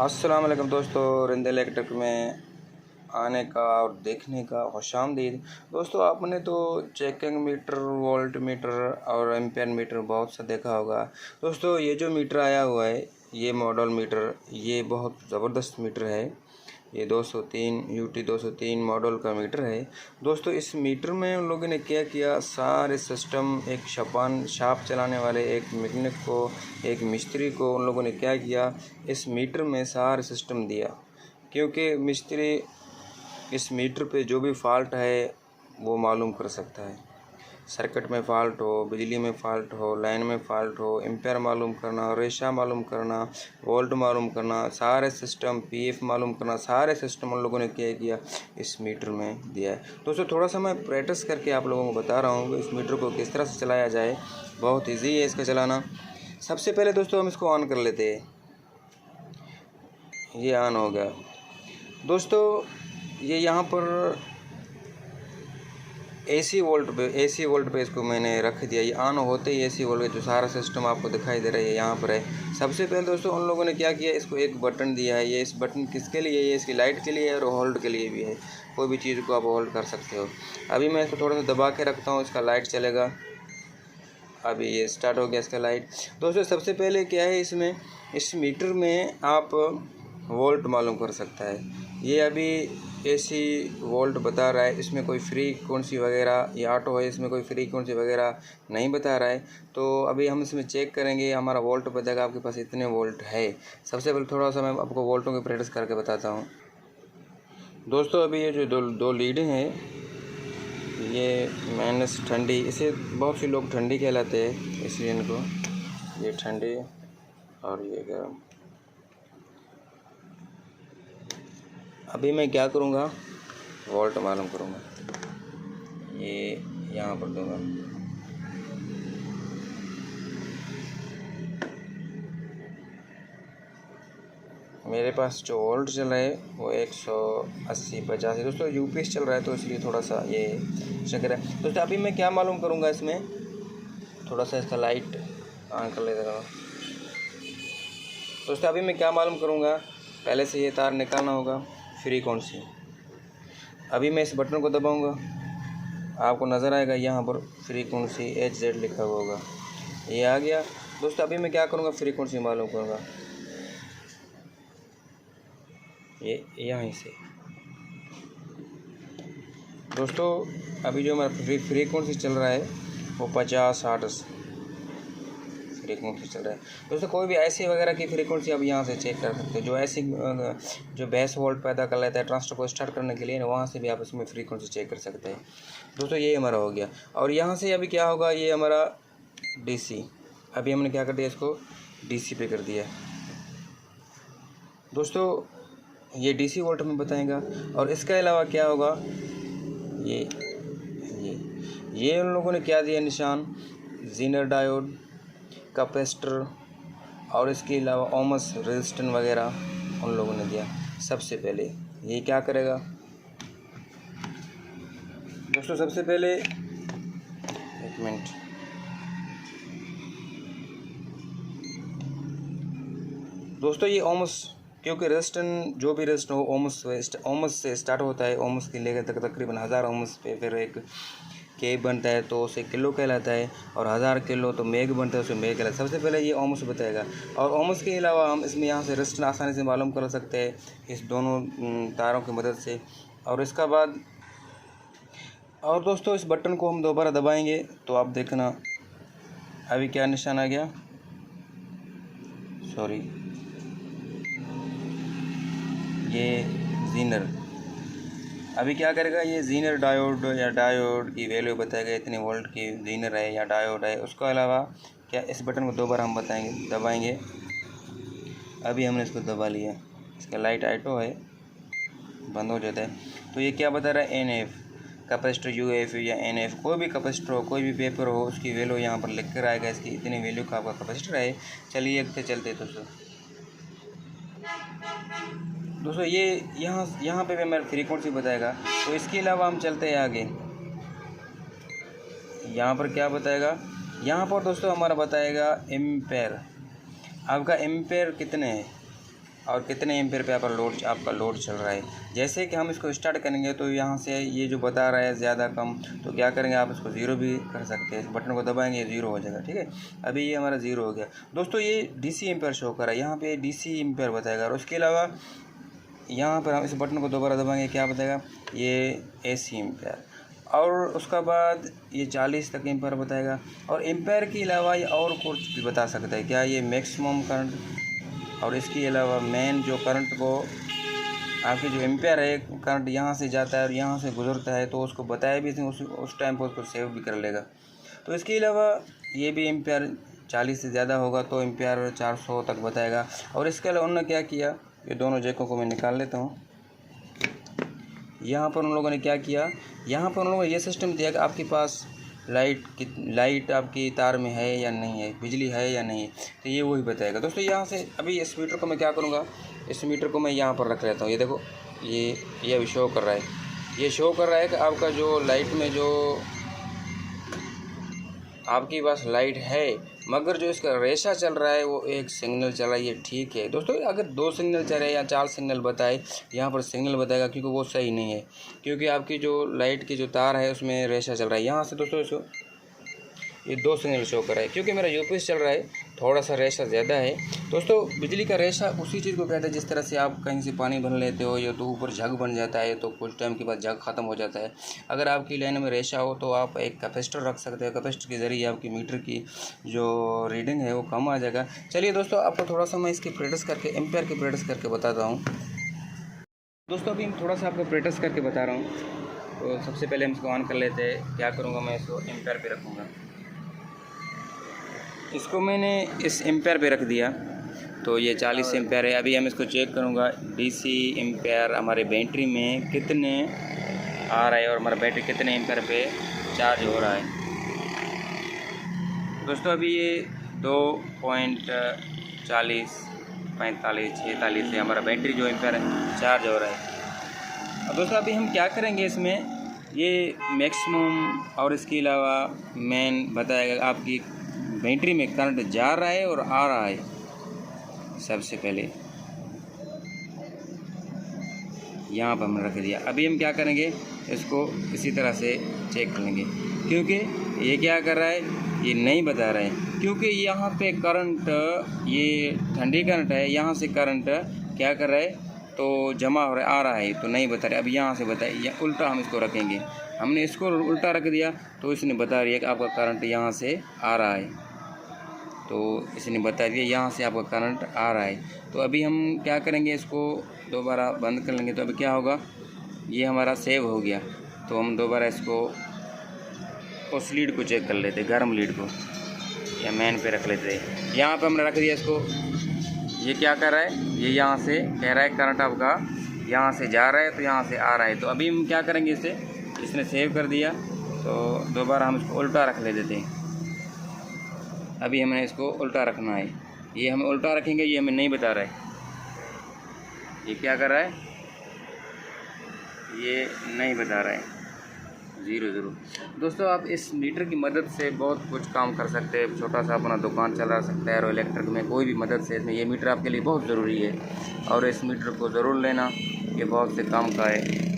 अस्सलाम वालेकुम दोस्तों, रिंदल इलेक्ट्रिक में आने का और देखने का खुशामदीद। दोस्तों, आपने तो चेकिंग मीटर, वोल्ट मीटर और एम्पेयर मीटर बहुत सा देखा होगा। दोस्तों, ये जो मीटर आया हुआ है, ये मॉडल मीटर, ये बहुत ज़बरदस्त मीटर है। ये 203 UT 203 मॉडल का मीटर है। दोस्तों, इस मीटर में उन लोगों ने क्या किया, सारे सिस्टम, एक शाप चलाने वाले एक मैकेनिक को, एक मिस्त्री को उन लोगों ने क्या किया, इस मीटर में सारे सिस्टम दिया। क्योंकि मिस्त्री इस मीटर पे जो भी फॉल्ट है वो मालूम कर सकता है। सर्किट में फ़ॉल्ट हो, बिजली में फ़ॉल्ट हो, लाइन में फ़ॉल्ट हो, एम्पेयर मालूम करना, रेशा मालूम करना, वोल्ट मालूम करना, सारे सिस्टम, PF मालूम करना, सारे सिस्टम उन लोगों ने क्या किया, इस मीटर में दिया है। दोस्तों, थोड़ा सा मैं प्रैक्टिस करके आप लोगों को बता रहा हूँ कि इस मीटर को किस तरह से चलाया जाए। बहुत ईजी है इसका चलाना। सबसे पहले दोस्तों हम इसको ऑन कर लेते हैं। ये ऑन हो गया। दोस्तों, ये यहाँ पर AC वोल्ट पे इसको मैंने रख दिया। ये ऑन होते ही AC वोल्ट जो सारा सिस्टम आपको दिखाई दे रहा है यहाँ पर है। सबसे पहले दोस्तों उन लोगों ने क्या किया, इसको एक बटन दिया है। ये इस बटन किसके लिए है? ये इसकी लाइट के लिए है और होल्ड के लिए भी है। कोई भी चीज़ को आप होल्ड कर सकते हो। अभी मैं इसको थोड़ा सा दबा के रखता हूँ, इसका लाइट चलेगा। अभी ये स्टार्ट हो गया इसका लाइट। दोस्तों, सबसे पहले क्या है, इसमें इस मीटर में आप वोल्ट मालूम कर सकता है। ये अभी AC वोल्ट बता रहा है। इसमें कोई फ्रीक्वेंसी वगैरह, ये ऑटो है, इसमें कोई फ्रीक्वेंसी वगैरह नहीं बता रहा है। तो अभी हम इसमें चेक करेंगे, हमारा वोल्ट बताएगा आपके पास इतने वोल्ट है। सबसे पहले थोड़ा सा मैं आपको वोल्टों की प्रैक्टिस करके बताता हूँ। दोस्तों, अभी ये जो दो लीडें हैं, ये माइनस ठंडी, इसे बहुत से लोग ठंडी कहलाते हैं, इसलिए इनको ये ठंडी और ये गर्म। अभी मैं क्या करूँगा, वोल्ट मालूम करूँगा। ये यहाँ पर दूँगा। मेरे पास जो वोल्ट चल रहा है वो 180-85। दोस्तों, UPS चल रहा है तो इसलिए थोड़ा सा ये चक्कर है। दोस्तों, अभी मैं क्या मालूम करूँगा, इसमें थोड़ा सा इसका लाइट ऑन कर लेता हूँ। दोस्तों, अभी मैं क्या मालूम करूँगा, पहले से ये तार निकालना होगा, फ्रीक्वेंसी। अभी मैं इस बटन को दबाऊँगा, आपको नज़र आएगा यहाँ पर फ्रीक्वेंसी HZ लिखा हुआ होगा। ये आ गया। दोस्तों, अभी मैं क्या करूँगा, फ्रीक्वेंसी मालूम करूँगा, ये यहीं से। दोस्तों, अभी जो हमारा फ्रीक्वेंसी चल रहा है वो 50-60 फ्रीक्वेंसी चल रहा है। दोस्तों, कोई भी ऐसी वगैरह की फ्रीक्वेंसी आप यहाँ से चेक कर सकते हो। जो ऐसी जो बेस वोल्ट पैदा कर लेता है ट्रांजिस्टर को स्टार्ट करने के लिए ना, वहाँ से भी आप इसमें फ्रीक्वेंसी चेक कर सकते हैं। दोस्तों, ये हमारा हो गया। और यहाँ से अभी क्या होगा, ये हमारा DC। अभी हमने क्या कर दिया, इसको DC पे कर दिया। दोस्तों, ये DC वोल्ट में बताएगा। और इसके अलावा क्या होगा, ये उन लोगों ने क्या दिया निशान, जीनर डायोड, कैपेसिटर और इसके अलावा ओमस रेजिस्टेंस वगैरह उन लोगों ने दिया। सबसे पहले ये क्या करेगा दोस्तों, सबसे पहले एक मिनट, दोस्तों, ये ओमस, क्योंकि रेजिस्टेंस जो भी रेजिस्टेंस हो ओमस से स्टार्ट होता है। ओमस के लेकर तक तकरीबन 1000 ओमस पे फिर एक के बनता है तो उसे किलो कहलाता है, और 1000 किलो तो मेग बनता है, उसे मेग कहलाता है। सबसे पहले ये ओमस बताएगा। और ओमस के अलावा हम इसमें यहाँ से रेजिस्टेंस आसानी से मालूम कर सकते हैं इस दोनों तारों की मदद से। और इसका बाद, और दोस्तों, इस बटन को हम दोबारा दबाएंगे तो आप देखना, अभी क्या निशान आ गया, सॉरी, ये जीनर। अभी क्या करेगा, ये जीनर डायोड की वैल्यू बताएगा, इतने वोल्ट की जीनर है या डायोड है। उसके अलावा क्या, इस बटन को दोबारा हम दबाएंगे। अभी हमने इसको दबा लिया, इसका लाइट ऑटो है, बंद हो जाता है। तो ये क्या बता रहा है, NF कैपेसिटर, UF या NF, कोई भी कैपेसिटर हो, कोई भी पेपर हो, उसकी वैल्यू यहाँ पर लिख कर आएगा, इसकी इतनी वैल्यू का आपका कैपेसिटर है। चलिए एक चलते दोस्तों, ये यहाँ पे भी हमारा फ्रीक्वेंसी बताएगा। तो इसके अलावा हम चलते हैं आगे, यहाँ पर क्या बताएगा, यहाँ पर दोस्तों हमारा बताएगा एम्पेयर। आपका एम्पेयर कितने हैं, और कितने एम्पेयर पे आपका लोड चल रहा है। जैसे कि हम इसको स्टार्ट करेंगे तो यहाँ से ये जो बता रहा है ज़्यादा कम, तो क्या करेंगे आप इसको ज़ीरो भी कर सकते हैं। इस बटन को दबाएंगे ज़ीरो हो जाएगा। ठीक है, अभी ये हमारा ज़ीरो हो गया। दोस्तों ये DC एम्पेयर शो कर रहा है, यहाँ पे DC एम्पेयर बताएगा। और उसके अलावा यहाँ पर हम इस बटन को दोबारा दबाएंगे, क्या बताएगा, ये AC एम्पेयर। और उसका बाद ये 40 तक एम्पेयर बताएगा। और एम्पेयर के अलावा ये और कुछ भी बता सकता है, क्या ये मैक्सिमम करंट, और इसके अलावा मेन जो करंट को आपकी जो एम्पेयर है करंट यहाँ से जाता है और यहाँ से गुजरता है, तो उसको बताया भी उस टाइम पर उसको सेव भी कर लेगा। तो इसके अलावा ये भी एम्पेयर 40 से ज़्यादा होगा तो एम्पेयर 400 तक बताएगा। और इसके अलावा उन्होंने क्या किया, ये दोनों जैकों को मैं निकाल लेता हूँ। यहाँ पर उन लोगों ने क्या किया, यहाँ पर उन लोगों ने ये सिस्टम दिया कि आपके पास लाइट आपकी तार में है या नहीं है, बिजली है या नहीं है, तो ये वही बताएगा। दोस्तों यहाँ से अभी इस मीटर को मैं क्या करूँगा, इस मीटर को मैं यहाँ पर रख लेता हूँ। ये देखो, ये अभी शो कर रहा है, ये शो कर रहा है कि आपका जो लाइट में जो आपके पास लाइट है, मगर जो इसका रेशा चल रहा है वो एक सिग्नल चल रहा है। ये ठीक है दोस्तों, अगर 2 सिग्नल चल रहे या 4 सिग्नल बताए, यहाँ पर सिग्नल बताएगा, क्योंकि वो सही नहीं है, क्योंकि आपकी जो लाइट की जो तार है उसमें रेशा चल रहा है। यहाँ से दोस्तों इसको ये 2 सिग्नल शो कर रहा है, क्योंकि मेरा यूपीएस चल रहा है, थोड़ा सा रेशा ज़्यादा है। दोस्तों बिजली का रेशा उसी चीज़ को कहते हैं, जिस तरह से आप कहीं से पानी भर लेते हो या तो ऊपर झग बन जाता है, तो कुछ टाइम के बाद झग ख़त्म हो जाता है। अगर आपकी लाइन में रेशा हो तो आप एक कैपेसिटर रख सकते हो, कैपेसिटर के ज़रिए आपकी मीटर की जो रीडिंग है वो कम आ जाएगा। चलिए दोस्तों, आपको थोड़ा सा मैं इसकी प्रैक्टिस करके एम्पेयर की प्रैक्टिस करके बताता हूँ। दोस्तों अभी थोड़ा सा आपको प्रैक्टिस करके बता रहा हूँ। तो सबसे पहले हम इसको ऑन कर लेते हैं। क्या करूँगा, मैं इसको एम्पेयर पे रखूँगा। इसको मैंने इस एम्पेयर पे रख दिया, तो ये 40 एम्पेयर है। अभी हम इसको चेक करूँगा DC एम्पेयर हमारे बैटरी में कितने आ रहा है और हमारा बैटरी कितने एम्पेयर पे चार्ज हो रहा है। दोस्तों अभी ये 2.40 45 46 से हमारा बैटरी जो एम्पेयर है चार्ज हो रहा है। अब दोस्तों अभी हम क्या करेंगे, इसमें ये मैक्सिमम और इसके अलावा मेन बताएगा आपकी बैटरी में करंट जा रहा है और आ रहा है। सबसे पहले यहाँ पर हमने रख दिया। अभी हम क्या करेंगे, इसको इसी तरह से चेक कर लेंगे, क्योंकि ये क्या कर रहा है, ये नहीं बता रहा है, क्योंकि यहाँ पे करंट, ये ठंडी करंट है, यहाँ से करंट क्या कर रहा है, तो जमा हो रहा है, आ रहा है, तो नहीं बता रहा है। अब यहाँ से बताए, या उल्टा हम इसको रखेंगे, हमने इसको उल्टा रख दिया तो इसने बता रही है कि आपका करंट यहाँ से आ रहा है, तो इसने बता दिया यहाँ से आपका करंट आ रहा है। तो अभी हम क्या करेंगे, इसको दोबारा बंद कर लेंगे। तो अभी क्या होगा, ये हमारा सेव हो गया। तो हम दोबारा इसको उस लीड को चेक कर लेते, गर्म लीड को, या मैन पे रख लेते। यहाँ पे हमने रख दिया इसको। ये क्या कर रहा है, ये यहाँ से कह रहा है करंट आपका यहाँ से जा रहा है, तो यहाँ से आ रहा है। तो अभी हम क्या करेंगे, इसे इसने सेव कर दिया, तो दोबारा हम इसको उल्टा रख ले देते हैं। अभी हमें इसको उल्टा रखना है, ये हमें उल्टा रखेंगे, ये हमें नहीं बता रहा है, ये क्या कर रहा है, ये नहीं बता रहा है, 0 दोस्तों आप इस मीटर की मदद से बहुत कुछ काम कर सकते हैं। छोटा सा अपना दुकान चला सकता है, और इलेक्ट्रिक में कोई भी मदद से इसमें ये मीटर आपके लिए बहुत ज़रूरी है, और इस मीटर को ज़रूर लेना, ये बहुत से काम का है।